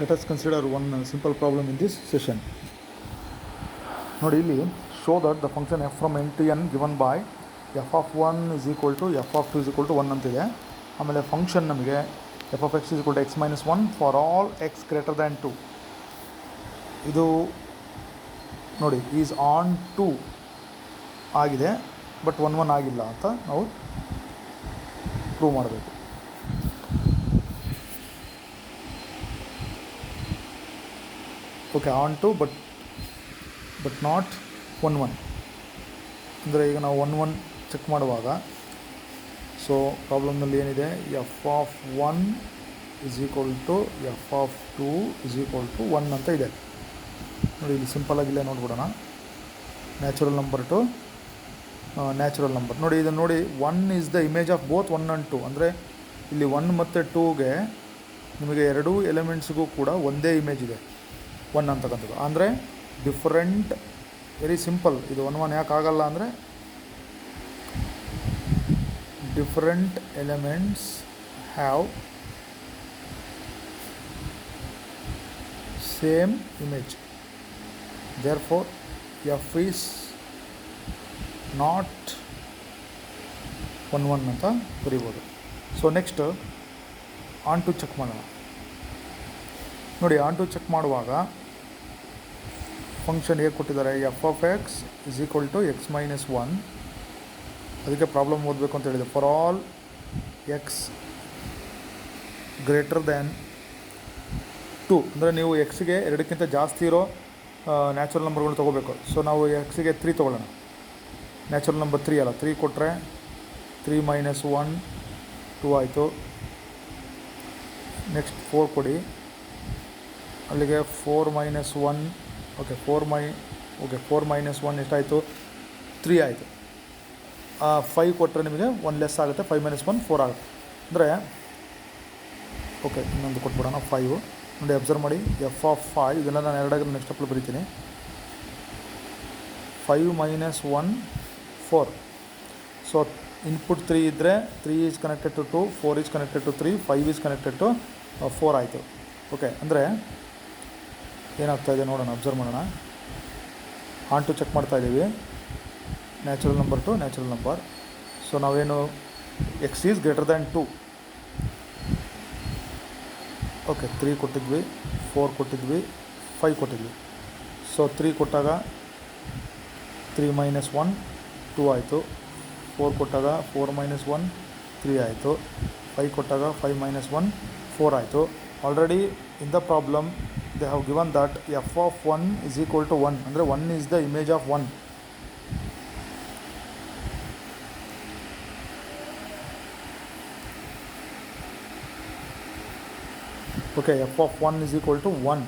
Let us consider one simple problem in this session. ನೋಡಿ ಇಲ್ಲಿ show that the function f from n to n given by f of 1 is equal to f of 2 is equal to 1 ಅಂತಿದೆ. ಆಮೇಲೆ function ನಮಗೆ f of x is equal to x minus 1 for all x greater than 2. ಇದು ನೋಡಿ is onto ಆಗಿದೆ, but 1 1 ಆಗಿಲ್ಲ ಅಂತ ನಾವು prove ಮಾಡಬೇಕು. Okay, onto but not 1 1 ಅಂದರೆ ಈಗ ನಾವು 1 1 ಚೆಕ್ ಮಾಡುವಾಗ ಸೊ ಪ್ರಾಬ್ಲಮ್ನಲ್ಲಿ ಏನಿದೆ, f of 1 is equal to f of 2 is equal to 1 ಅಂತ ಇದೆ. ನೋಡಿ ಇಲ್ಲಿ ಸಿಂಪಲಾಗಿಲ್ಲ ನೋಡ್ಬಿಡೋಣ. Natural number to natural number. ನೋಡಿ ಇದನ್ನು ನೋಡಿ, 1 is the image of both 1 and 2. ಅಂದರೆ ಇಲ್ಲಿ 1 ಮತ್ತು 2ಗೆ ನಿಮಗೆ ಎರಡೂ ಎಲಿಮೆಂಟ್ಸ್ಗೂ ಕೂಡ ಒಂದೇ ಇಮೇಜ್ ಇದೆ 1 ಅಂತಕ್ಕಂಥದ್ದು. ಅಂದರೆ ಡಿಫರೆಂಟ್, ವೆರಿ ಸಿಂಪಲ್. ಇದು 1 1 ಯಾಕೆ ಆಗಲ್ಲ ಅಂದರೆ different elements have same image, therefore f is not 1 1 ಅಂತ ಬರೀಬೋದು. So next onto check ಮಾಡೋಣ. ನೋಡಿ ಆನ್ ಟು ಚೆಕ್ ಮಾಡುವಾಗ ಫಂಕ್ಷನ್ ಹೇಗೆ ಕೊಟ್ಟಿದ್ದಾರೆ, f of x is equal to x minus 1. ಅದಕ್ಕೆ ಪ್ರಾಬ್ಲಮ್ ಓದಬೇಕು ಅಂತ ಹೇಳಿದೆ. For all x greater than 2 ಅಂದರೆ ನೀವು ಎಕ್ಸ್ಗೆ 2ಕ್ಕಿಂತ ಜಾಸ್ತಿ ಇರೋ ನ್ಯಾಚುರಲ್ ನಂಬರ್ಗಳು ತೊಗೋಬೇಕು. ಸೊ ನಾವು ಎಕ್ಸಿಗೆ 3 ತೊಗೊಳ್ಳೋಣ. ನ್ಯಾಚುರಲ್ ನಂಬರ್ 3 ಅಲ್ಲ, 3 ಕೊಟ್ಟರೆ 3 ಮೈನಸ್ 1 2 ಆಯಿತು. ನೆಕ್ಸ್ಟ್ 4 ಕೊಡಿ, ಅಲ್ಲಿಗೆ 4 ಮೈನಸ್ 1 ಓಕೆ 4 ಮೈನಸ್ 1 ಎಷ್ಟಾಯಿತು, 3 ಆಯಿತು. 5 ಕೊಟ್ಟರೆ ನಿಮಗೆ 1 ಲೆಸ್ ಆಗುತ್ತೆ, 5 ಮೈನಸ್ 1 4 ಆಗುತ್ತೆ. ಅಂದರೆ ಓಕೆ ಇನ್ನೊಂದು ಕೊಟ್ಬಿಡೋಣ 5. ನೋಡಿ ಅಬ್ಸರ್ವ್ ಮಾಡಿ, ಎಫ್ ಆಫ್ 5 ಇದೆಲ್ಲ ನಾನು ಎರಡಾಗ ನೆಕ್ಸ್ಟ್ ಅಪ್ಲು ಬರೀತೀನಿ. 5 ಮೈನಸ್ 1 4. ಸೊ ಇನ್ಪುಟ್ 3 ಇದ್ದರೆ 3 is connected to 2, 4 is connected to 3, 5 is connected to 4 ಆಯಿತು. ಓಕೆ, ಅಂದರೆ ಏನಾಗ್ತಾಯಿದೆ ನೋಡೋಣ, ಅಬ್ಸರ್ವ್ ಮಾಡೋಣ. ಆನ್ ಟು ಚೆಕ್ ಮಾಡ್ತಾಯಿದ್ದೀವಿ, natural number to natural number. So ನಾವೇನು x is greater than 2. Okay 3 ಕೊಟ್ಟಿದ್ವಿ, 4 ಕೊಟ್ಟಿದ್ವಿ, 5 ಕೊಟ್ಟಿದ್ವಿ. ಸೊ 3 ಕೊಟ್ಟಾಗ 3 ಮೈನಸ್ 1 2 ಆಯಿತು. 4 ಕೊಟ್ಟಾಗ 4 ಮೈನಸ್ 1 3 ಆಯಿತು. 5 ಕೊಟ್ಟಾಗ 5 ಮೈನಸ್ 1 4 ಆಯಿತು. Already in the problem they have given that f of 1 is equal to 1 ಅಂದರೆ 1 is the image of 1. Okay, f of 1 is equal to 1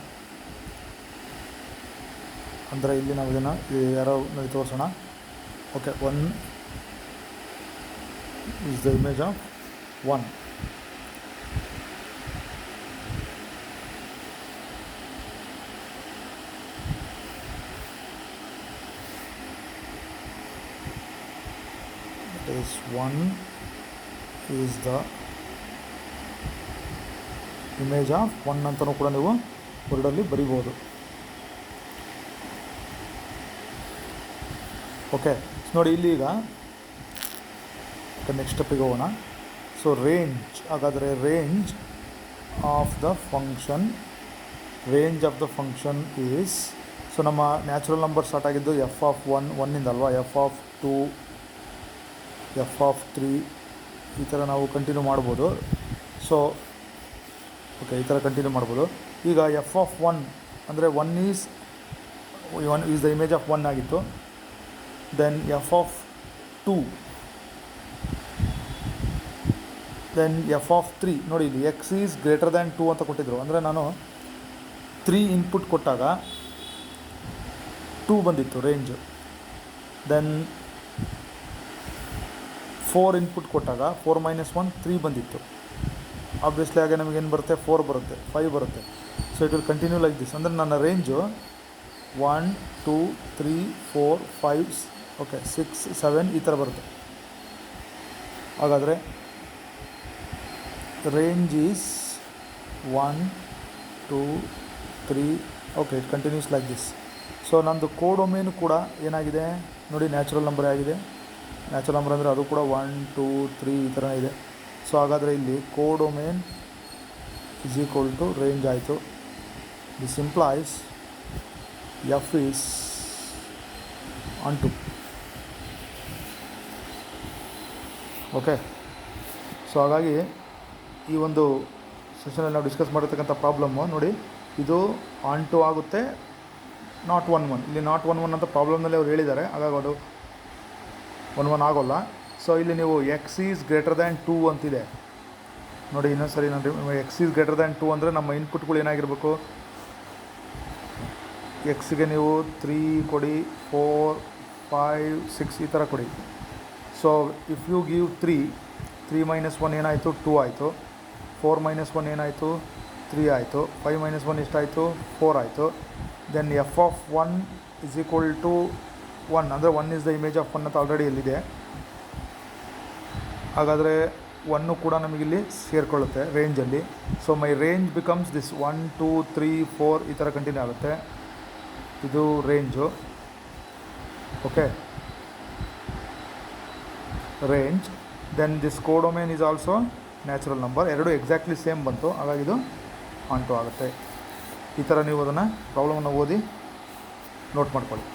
ಅಂದರೆ ಇಲ್ಲಿ ನಾವು ಇದನ್ನು ಯಾರೋ ತೋರಿಸೋಣ. Okay, 1 is the image of 1. That is 1 is the image of 1 ಅಂತಲೂ ಕೂಡ ನೀವು ವರ್ಡಲ್ಲಿ ಬರಿಬೋದು. ಓಕೆ ನೋಡಿ ಇಲ್ಲಿ ಈಗ ನೆಕ್ಸ್ಟ್ ಸ್ಟೆಪ್ಪಿಗೆ ಹೋಗೋಣ. ಸೊ ರೇಂಜ್, ಹಾಗಾದರೆ range of the function is, so ನಮ್ಮ ನ್ಯಾಚುರಲ್ ನಂಬರ್ ಸ್ಟಾರ್ಟ್ ಆಗಿದ್ದು ಎಫ್ ಆಫ್ 1 ಇಂದ ಅಲ್ವಾ, ಎಫ್ ಆಫ್ 2 ಎಫ್ ಆಫ್ 3 ಈ ಥರ ನಾವು ಕಂಟಿನ್ಯೂ ಮಾಡ್ಬೋದು. ಸೊ ಓಕೆ ಈ ಥರ ಕಂಟಿನ್ಯೂ ಮಾಡ್ಬೋದು. ಈಗ ಎಫ್ ಆಫ್ 1 ಅಂದರೆ 1 ಈಸ್ ದ ಇಮೇಜ್ ಆಫ್ 1 ಆಗಿತ್ತು. Then f of 2, then f of 3. ನೋಡಿ ಇಲ್ಲಿ ಎಕ್ಸ್ ಈಸ್ ಗ್ರೇಟರ್ ದ್ಯಾನ್ 2 ಅಂತ ಕೊಟ್ಟಿದ್ರು. ಅಂದರೆ ನಾನು 3 ಇನ್ಪುಟ್ ಕೊಟ್ಟಾಗ 2 ಬಂದಿತ್ತು ರೇಂಜು. ದೆನ್ 4 ಇನ್ಪುಟ್ ಕೊಟ್ಟಾಗ 4 ಮೈನಸ್ 1 3 ಬಂದಿತ್ತು. ಆಬ್ವಿಯಸ್ಲಿ ಹಾಗೆ ನಮಗೇನು ಬರುತ್ತೆ, 4 ಬರುತ್ತೆ, 5 ಬರುತ್ತೆ. So it will continue like this. ಅಂದರೆ ನನ್ನ ರೇಂಜು 1 2 3 4 5 ಓಕೆ 6 7 ಈ ಥರ ಬರುತ್ತೆ. ಹಾಗಾದರೆ range is 1 2 3 okay it continues like this. So ನಂದು ಕೋಡೊಮೇನು ಕೂಡ ಏನಾಗಿದೆ ನೋಡಿ, ನ್ಯಾಚುರಲ್ ನಂಬರ್ ಆಗಿದೆ. ನ್ಯಾಚುರಲ್ ನಂಬರ್ ಅಂದರೆ ಅದು ಕೂಡ 1 2 3 ಈ ಥರ ಇದೆ. ಸೊ ಹಾಗಾದರೆ ಇಲ್ಲಿ codomain is equal to range ಆಯಿತು. This implies f is onto. Okay, so ಹಾಗಾಗಿ ಈ ಒಂದು ಸೆಷನಲ್ಲಿ ನಾವು ಡಿಸ್ಕಸ್ ಮಾಡಿರ್ತಕ್ಕಂಥ ಪ್ರಾಬ್ಲಮ್ಮು ನೋಡಿ, ಇದು ಆನ್ ಟು ಆಗುತ್ತೆ, ನಾಟ್ 1 1. ಇಲ್ಲಿ ನಾಟ್ 1 1 ಅಂತ ಪ್ರಾಬ್ಲಮ್ನಲ್ಲಿ ಅವ್ರು ಹೇಳಿದ್ದಾರೆ, ಹಾಗಾಗಿ ಅದು 1 1 ಆಗೋಲ್ಲ. ಸೊ ಇಲ್ಲಿ ನೀವು ಎಕ್ಸ್ ಈಸ್ ಗ್ರೇಟರ್ ದ್ಯಾನ್ 2 ಅಂತಿದೆ ನೋಡಿ. ಇನ್ನೊಂದು ಸರಿ ನಾನು ಎಕ್ಸ್ ಈಸ್ ಗ್ರೇಟರ್ ದ್ಯಾನ್ 2 ಅಂದರೆ ನಮ್ಮ ಇನ್ಪುಟ್ಗಳು ಏನಾಗಿರಬೇಕು, ಎಕ್ಸ್ಗೆ ನೀವು 3 ಕೊಡಿ, 4 5 6 ಈ ಥರ ಕೊಡಿ. So if you give 3 minus 1 ಏನಾಯಿತು, 2 ಆಯಿತು. 4 ಮೈನಸ್ 1 ಏನಾಯಿತು, 3 ಆಯಿತು. 5 ಮೈನಸ್ 1 ಎಷ್ಟಾಯಿತು, 4 ಆಯಿತು. Then f of 1 is equal to 1 ಅಂದರೆ 1 ಇಸ್ ದ ಇಮೇಜ್ ಆಫ್ 1 ಅಂತ ಆಲ್ರೆಡಿ ಎಲ್ಲಿದೆ. ಹಾಗಾದರೆ 1 ಕೂಡ ನಮಗಿಲ್ಲಿ ಸೇರಿಕೊಳ್ಳುತ್ತೆ ರೇಂಜಲ್ಲಿ. So my range becomes this 1 2 3 4 ಈ ಥರ ಕಂಟಿನ್ಯೂ ಆಗುತ್ತೆ. ಇದು range. Okay, range. Then this codomain is also natural number. ಎರಡು ಎಕ್ಸಾಕ್ಟ್ಲಿ ಸೇಮ್ ಬಂತು, ಹಾಗಾಗಿ ಇದು ಆನ್ ಟು ಆಗುತ್ತೆ. ಈ ಥರ ನೀವು ಅದನ್ನು ಪ್ರಾಬ್ಲಮನ್ನು ಓದಿ ನೋಟ್ ಮಾಡ್ಕೊಳ್ಳಿ.